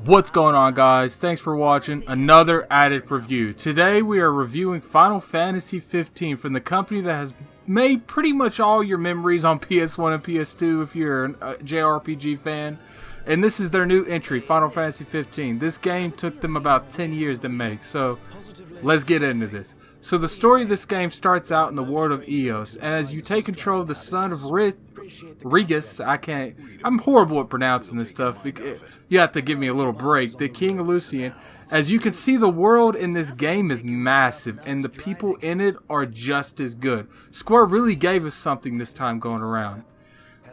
What's going on, guys? Thanks for watching another Addict review. Today we are reviewing Final Fantasy 15 from the company that has made pretty much all your memories on PS1 and PS2 if you're a JRPG fan. And this is their new entry, Final Fantasy 15. This game took them about 10 years to make, so let's get into this. So the story of this game starts out in the world of Eos, and as you take control of the son of Regis, I'm horrible at pronouncing this stuff. You have to give me a little break. The King of Lucian. As you can see, the world in this game is massive, and the people in it are just as good. Square really gave us something this time going around.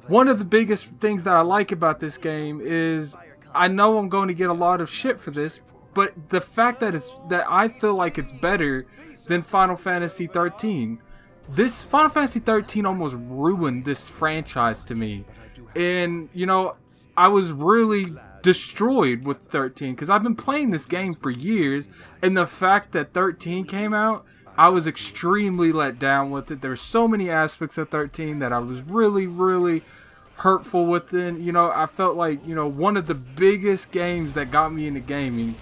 One of the biggest things that I like about this game is, I know I'm going to get a lot of shit for this, but the fact that I feel like it's better than Final Fantasy 13. This Final Fantasy 13 almost ruined this franchise to me. And, you know, I was really destroyed with 13 because I've been playing this game for years, and the fact that 13 came out, I was extremely let down with it. There's so many aspects of 13 that I was really hurtful with it. You know, I felt like, you know, one of the biggest games that got me into gaming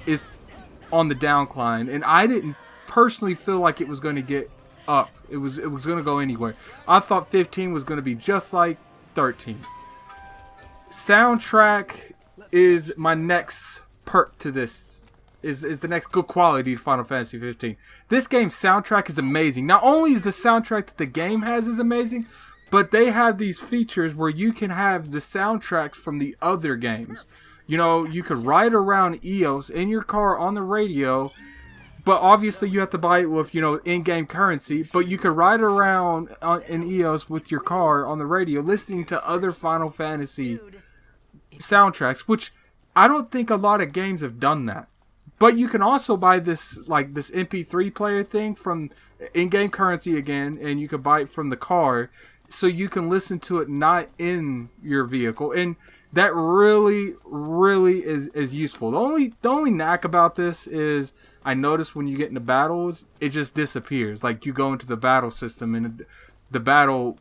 is on the downcline, and I didn't personally feel like it was going to get up. It was going to go anywhere. I thought 15 was going to be just like 13. Soundtrack is my next perk to this. Is the next good quality to Final Fantasy 15. This game's soundtrack is amazing. Not only is the soundtrack that the game has is amazing, but they have these features where you can have the soundtracks from the other games. You know, you could ride around Eos in your car on the radio, but obviously you have to buy it with, you know, in-game currency. But you could ride around in Eos with your car on the radio listening to other Final Fantasy soundtracks, which I don't think a lot of games have done that. But you can also buy this, like, this MP3 player thing from in-game currency again, and you can buy it from the car, so you can listen to it not in your vehicle, and that really is useful. The only knack about this is, I noticed when you get into battles, it just disappears. Like, you go into the battle system and the battle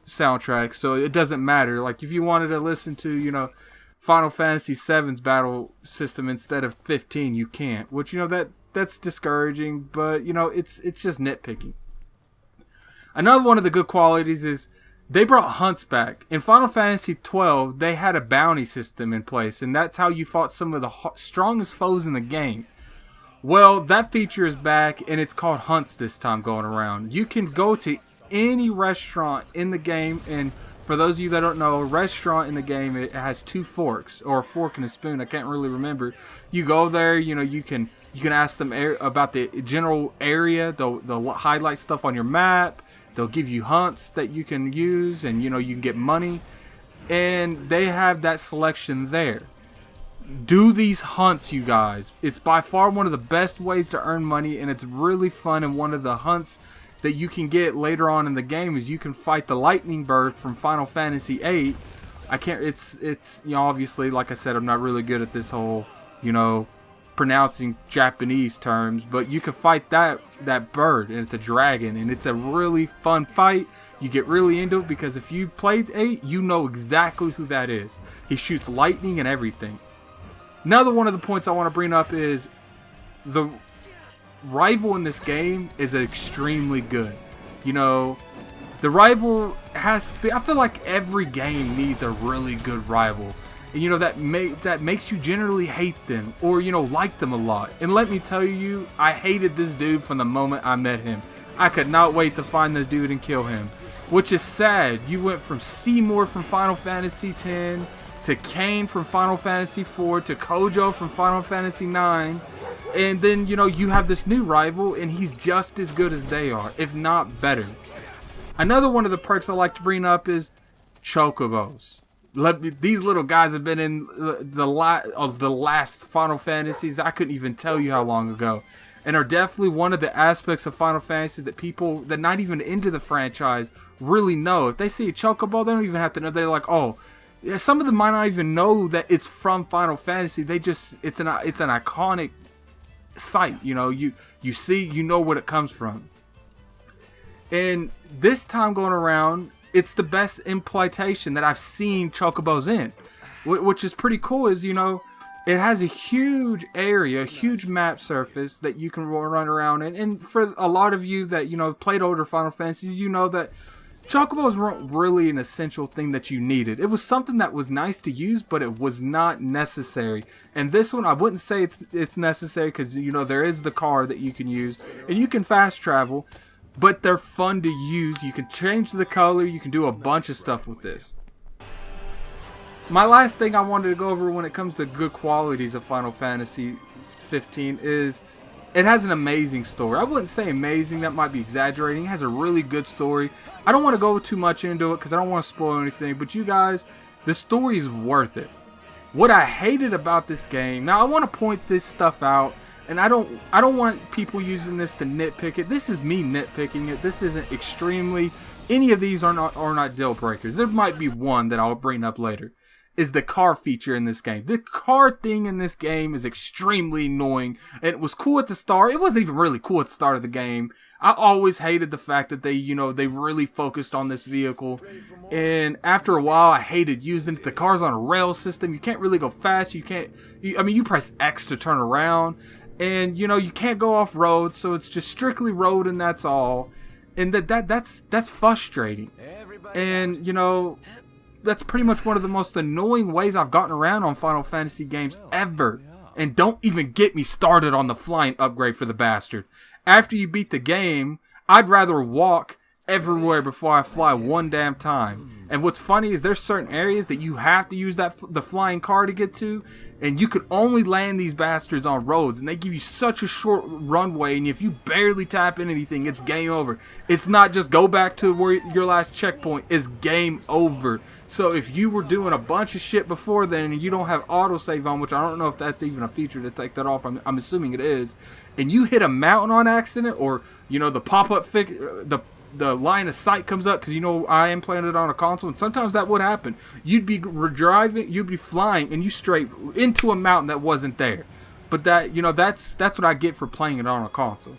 soundtrack, so it doesn't matter. Like, if you wanted to listen to, you know, Final Fantasy VII's battle system instead of 15, you can't. Which, you know, that's discouraging, but, you know, it's just nitpicking. Another one of the good qualities is they brought hunts back. In Final Fantasy 12, they had a bounty system in place, and that's how you fought some of the strongest foes in the game. Well, that feature is back, and it's called hunts this time going around. You can go to any restaurant in the game, and for those of you that don't know, a restaurant in the game, it has two forks, or a fork and a spoon. I can't really remember. You go there, you know, you can ask them about the general area. They'll highlight stuff on your map. They'll give you hunts that you can use, and, you know, you can get money. And they have that selection there. Do these hunts, you guys. It's by far one of the best ways to earn money, and it's really fun. And one of the hunts that you can get later on in the game is you can fight the lightning bird from Final Fantasy VIII. It's you know, obviously, like I said, I'm not really good at this whole, you know, pronouncing Japanese terms, but you can fight that bird, and it's a dragon, and it's a really fun fight. You get really into it because if you played 8, you know exactly who that is. He shoots lightning and everything. Another one of the points I want to bring up is the rival in this game is extremely good. You know, the rival has to be, I feel like every game needs a really good rival. And, you know, that makes you generally hate them, or, you know, like them a lot. And let me tell you, I hated this dude from the moment I met him. I could not wait to find this dude and kill him. Which is sad. You went from Seymour from Final Fantasy X, to Kane from Final Fantasy IV, to Kojo from Final Fantasy IX. And then, you know, you have this new rival, and he's just as good as they are, if not better. Another one of the perks I like to bring up is Chocobos. These little guys have been in the last Final Fantasies. I couldn't even tell you how long ago. And are definitely one of the aspects of Final Fantasy that people that not even into the franchise really know. If they see a Chocobo, they don't even have to know. They're like, oh, Yeah, some of them might not even know that it's from Final Fantasy. It's an iconic sight. You know, you see, you know what it comes from. And this time going around, it's the best implementation that I've seen Chocobos in, which is pretty cool. Is, you know, it has a huge area, huge map surface that you can run around in. And for a lot of you that, you know, played older Final Fantasies, you know that Chocobos weren't really an essential thing that you needed. It was something that was nice to use, but it was not necessary. And this one, I wouldn't say it's necessary, because, you know, there is the car that you can use, and you can fast travel, but they're fun to use. You can change the color, you can do a bunch of stuff with this. My last thing I wanted to go over when it comes to good qualities of Final Fantasy 15 is it has an amazing story. I wouldn't say amazing, that might be exaggerating. It has a really good story. I don't want to go too much into it because I don't want to spoil anything, but you guys, the story is worth it. What I hated about this game, now I want to point this stuff out, and I don't want people using this to nitpick it. This is me nitpicking it. This isn't extremely, any of these are not deal breakers. There might be one that I'll bring up later. Is the car feature in this game. The car thing in this game is extremely annoying. And it was cool at the start. It wasn't even really cool at the start of the game. I always hated the fact that they, you know, they really focused on this vehicle. And after a while, I hated using it. The car's on a rail system. You can't really go fast. I mean, you press X to turn around. And, you know, you can't go off road. So it's just strictly road, and that's all. And that's frustrating. And, you know, that's pretty much one of the most annoying ways I've gotten around on Final Fantasy games ever. And don't even get me started on the flying upgrade for the bastard. After you beat the game, I'd rather walk everywhere before I fly one damn time. And what's funny is there's certain areas that you have to use the flying car to get to, and you could only land these bastards on roads, and they give you such a short runway, and if you barely tap in anything, it's game over. It's not just go back to where your last checkpoint, it's game over. So if you were doing a bunch of shit before then and you don't have autosave on, which I don't know if that's even a feature to take that off, I'm assuming it is, and you hit a mountain on accident, or, you know, the pop-up the line of sight comes up, because, you know, I am playing it on a console, and sometimes that would happen. You'd be driving, you'd be flying, and you straight into a mountain that wasn't there. But that, you know, that's what I get for playing it on a console.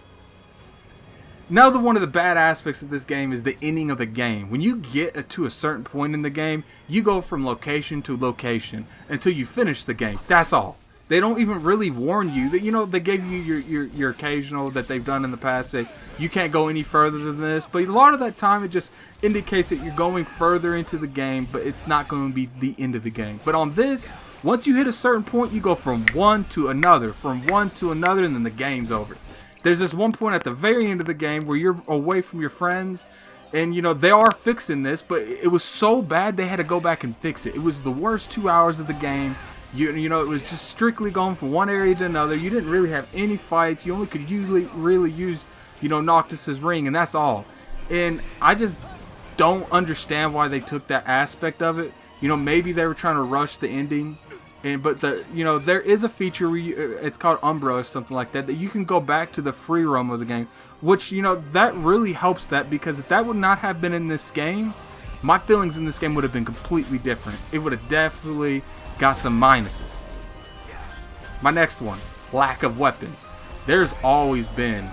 Now, one of the bad aspects of this game is the ending of the game. When you get to a certain point in the game, you go from location to location until you finish the game. That's all. They don't even really warn you that, you know, they gave you your occasional that they've done in the past, say you can't go any further than this, but a lot of that time it just indicates that you're going further into the game, but it's not going to be the end of the game. But on this, once you hit a certain point, you go from one to another, and then the game's over. There's this one point at the very end of the game where you're away from your friends, and, you know, they are fixing this, but it was so bad they had to go back and fix it. It was the worst 2 hours of the game. You know, it was just strictly going from one area to another. You didn't really have any fights. You only could really use, you know, Noctis's ring, and that's all. And I just don't understand why they took that aspect of it. You know, maybe they were trying to rush the ending. But you know, there is a feature where it's called Umbra or something like that you can go back to the free roam of the game, which, you know, that really helps that, because if that would not have been in this game, my feelings in this game would have been completely different. It would have definitely got some minuses. My next one, lack of weapons. There's always been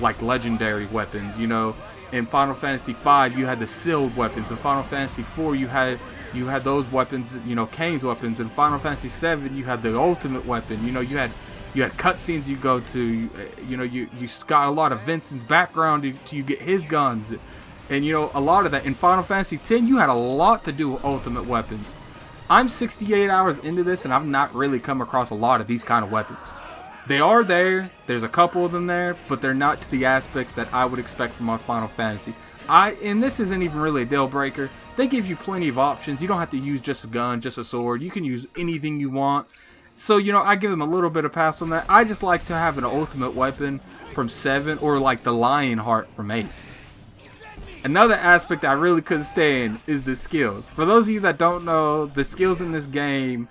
like legendary weapons, you know. In Final Fantasy V, you had the sealed weapons. In Final Fantasy IV, you had those weapons, you know, Kane's weapons. In Final Fantasy VII, you had the ultimate weapon. You know, you had cutscenes you go to. You know, you got a lot of Vincent's background till you get his guns, and, you know, a lot of that. In Final Fantasy X, you had a lot to do with ultimate weapons. I'm 68 hours into this, and I've not really come across a lot of these kind of weapons. They are there, there's a couple of them there, but they're not to the aspects that I would expect from my Final Fantasy. And this isn't even really a deal breaker. They give you plenty of options. You don't have to use just a gun, just a sword. You can use anything you want. So, you know, I give them a little bit of pass on that. I just like to have an ultimate weapon from 7, or like the Lion Heart from 8. Another aspect I really couldn't stand is the skills. For those of you that don't know, the skills in this game,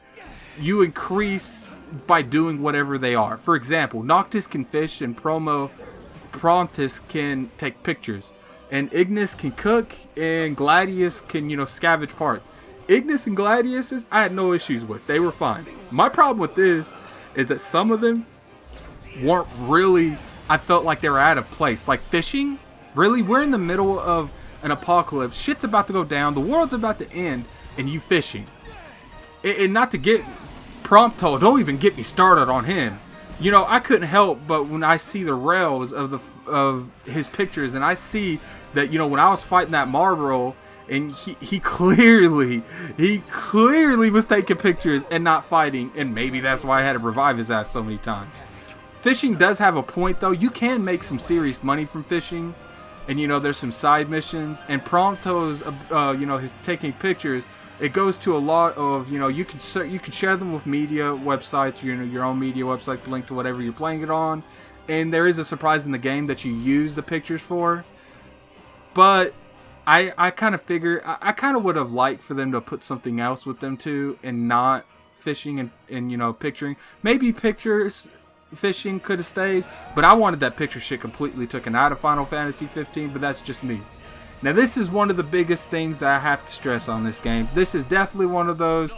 you increase by doing whatever they are. For example, Noctis can fish, and Promptus can take pictures, and Ignis can cook, and Gladius can, you know, scavenge parts. Ignis and Gladiuses, I had no issues with. They were fine. My problem with this is that some of them weren't really, I felt like they were out of place. Like fishing, really? We're in the middle of an apocalypse. Shit's about to go down. The world's about to end, and you fishing. And not to get Prompto, don't even get me started on him. You know, I couldn't help but when I see the rails of his pictures, and I see that, you know, when I was fighting that Marlboro, and he clearly was taking pictures and not fighting, and maybe that's why I had to revive his ass so many times. Fishing does have a point, though. You can make some serious money from fishing, and, you know, there's some side missions, and Prompto's, you know, his taking pictures, it goes to a lot of, you know, you can share them with media websites, you know, your own media website to link to whatever you're playing it on, and there is a surprise in the game that you use the pictures for. But I kind of figure, I kind of would have liked for them to put something else with them too, and not fishing and you know, picturing. Maybe pictures, fishing could have stayed, but I wanted that picture shit completely taken out of Final Fantasy 15, but that's just me. Now this is one of the biggest things that I have to stress on this game. This is definitely one of those,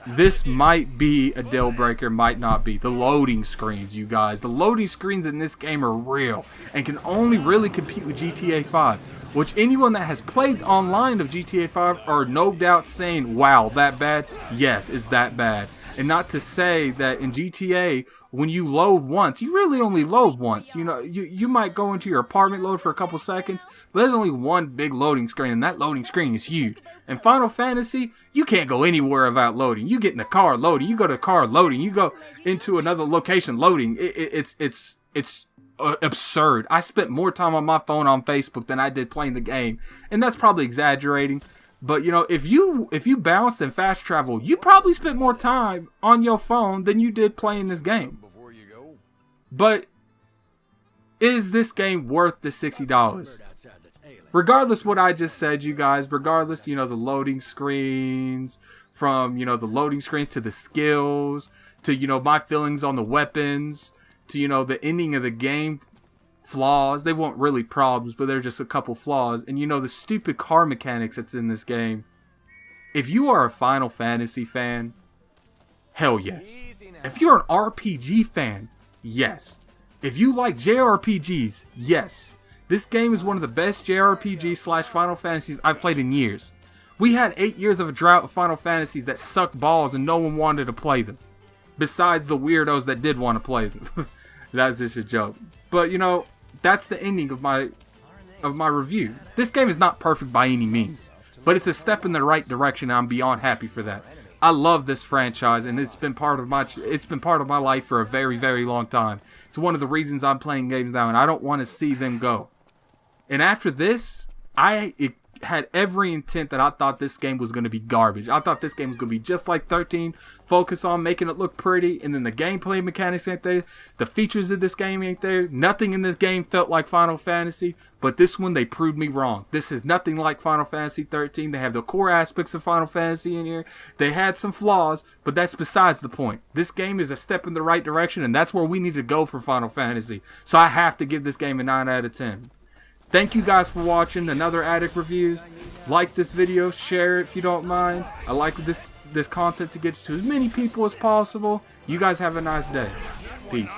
this might be a deal breaker, might not be. The loading screens, you guys. The loading screens in this game are real and can only really compete with GTA 5. Which anyone that has played online of GTA 5 are no doubt saying, wow, that bad? Yes, it's that bad. And not to say that in GTA, when you load once, you really only load once. You know, you might go into your apartment, load for a couple seconds, but there's only one big loading screen, and that loading screen is huge. In Final Fantasy, you can't go anywhere without loading. You get in the car, loading. You go to the car, loading. You go into another location, loading. It's absurd. I spent more time on my phone on Facebook than I did playing the game, and that's probably exaggerating. But you know, if you bounced and fast travel, you probably spent more time on your phone than you did playing this game. But is this game worth the $60? Regardless what I just said, you guys, regardless, you know, the loading screens, from, you know, the loading screens to the skills, to, you know, my feelings on the weapons, to, you know, the ending of the game, flaws. They weren't really problems, but they're just a couple flaws. And, you know, the stupid car mechanics that's in this game. If you are a Final Fantasy fan, hell yes. If you're an RPG fan, yes. If you like JRPGs, yes. This game is one of the best JRPG / Final Fantasies I've played in years. We had 8 years of a drought of Final Fantasies that sucked balls and no one wanted to play them. Besides the weirdos that did want to play them. That's just a joke. But, you know, that's the ending of my review. This game is not perfect by any means, but it's a step in the right direction, and I'm beyond happy for that. I love this franchise, and it's been part of my life for a very, very long time. It's one of the reasons I'm playing games now, and I don't want to see them go. And after this, it had every intent that I thought this game was going to be garbage. I thought this game was going to be just like 13, focus on making it look pretty, and then the gameplay mechanics ain't there, the features of this game ain't there, nothing in this game felt like Final Fantasy, but this one they proved me wrong. This is nothing like Final Fantasy 13. They have the core aspects of Final Fantasy in here. They had some flaws, but that's besides the point. This game is a step in the right direction, and that's where we need to go for Final Fantasy. So I have to give this game a 9 out of 10. Thank you guys for watching another Addict Reviews. Like this video, share it if you don't mind. I like this content to get to as many people as possible. You guys have a nice day. Peace.